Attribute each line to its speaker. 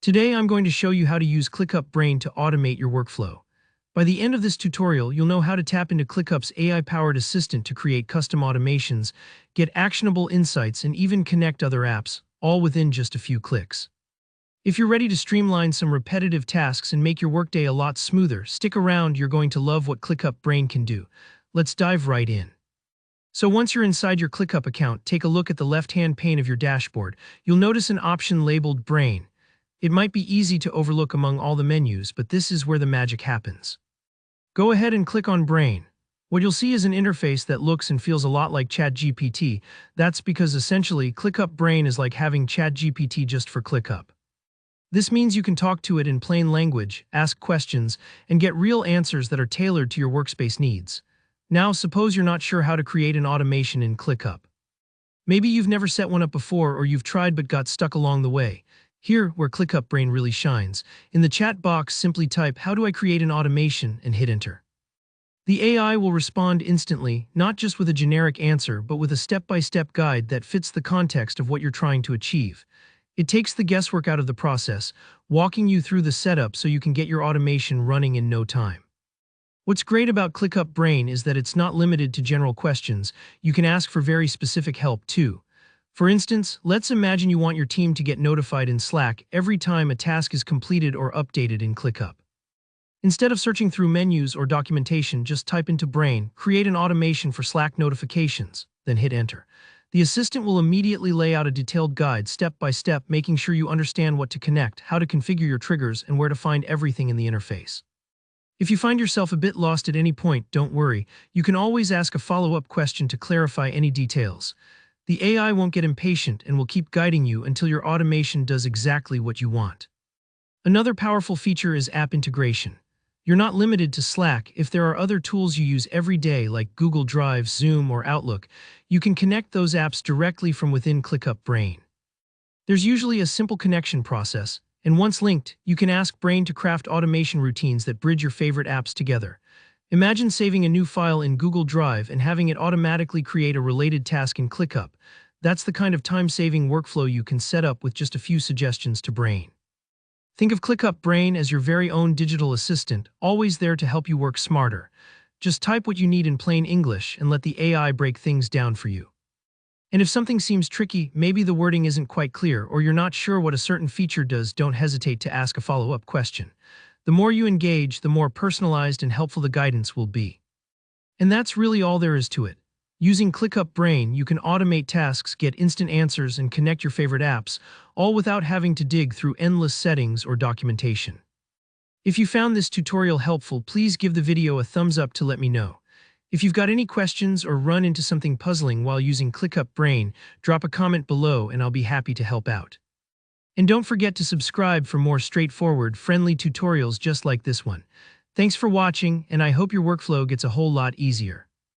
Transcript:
Speaker 1: Today I'm going to show you how to use ClickUp Brain to automate your workflow. By the end of this tutorial, you'll know how to tap into ClickUp's AI-powered assistant to create custom automations, get actionable insights, and even connect other apps, all within just a few clicks. If you're ready to streamline some repetitive tasks and make your workday a lot smoother, stick around, you're going to love what ClickUp Brain can do. Let's dive right in. So once you're inside your ClickUp account, take a look at the left-hand pane of your dashboard. You'll notice an option labeled Brain. It might be easy to overlook among all the menus, but this is where the magic happens. Go ahead and click on Brain. What you'll see is an interface that looks and feels a lot like ChatGPT. That's because essentially, ClickUp Brain is like having ChatGPT just for ClickUp. This means you can talk to it in plain language, ask questions, and get real answers that are tailored to your workspace needs. Now, suppose you're not sure how to create an automation in ClickUp. Maybe you've never set one up before, or you've tried but got stuck along the way. Here, where ClickUp Brain really shines. In the chat box, simply type, "How do I create an automation?" and hit enter. The AI will respond instantly, not just with a generic answer, but with a step-by-step guide that fits the context of what you're trying to achieve. It takes the guesswork out of the process, walking you through the setup so you can get your automation running in no time. What's great about ClickUp Brain is that it's not limited to general questions. You can ask for very specific help too. For instance, let's imagine you want your team to get notified in Slack every time a task is completed or updated in ClickUp. Instead of searching through menus or documentation, just type into Brain, "Create an automation for Slack notifications," then hit enter. The assistant will immediately lay out a detailed guide step by step, making sure you understand what to connect, how to configure your triggers, and where to find everything in the interface. If you find yourself a bit lost at any point, don't worry. You can always ask a follow-up question to clarify any details. The AI won't get impatient and will keep guiding you until your automation does exactly what you want. Another powerful feature is app integration. You're not limited to Slack. If there are other tools you use every day like Google Drive, Zoom, or Outlook, you can connect those apps directly from within ClickUp Brain. There's usually a simple connection process, and once linked, you can ask Brain to craft automation routines that bridge your favorite apps together. Imagine saving a new file in Google Drive and having it automatically create a related task in ClickUp. That's the kind of time-saving workflow you can set up with just a few suggestions to Brain. Think of ClickUp Brain as your very own digital assistant, always there to help you work smarter. Just type what you need in plain English and let the AI break things down for you. And if something seems tricky, maybe the wording isn't quite clear, or you're not sure what a certain feature does, don't hesitate to ask a follow-up question. The more you engage, the more personalized and helpful the guidance will be. And that's really all there is to it. Using ClickUp Brain, you can automate tasks, get instant answers, and connect your favorite apps, all without having to dig through endless settings or documentation. If you found this tutorial helpful, please give the video a thumbs up to let me know. If you've got any questions or run into something puzzling while using ClickUp Brain, drop a comment below and I'll be happy to help out. And don't forget to subscribe for more straightforward, friendly tutorials just like this one. Thanks for watching, and I hope your workflow gets a whole lot easier.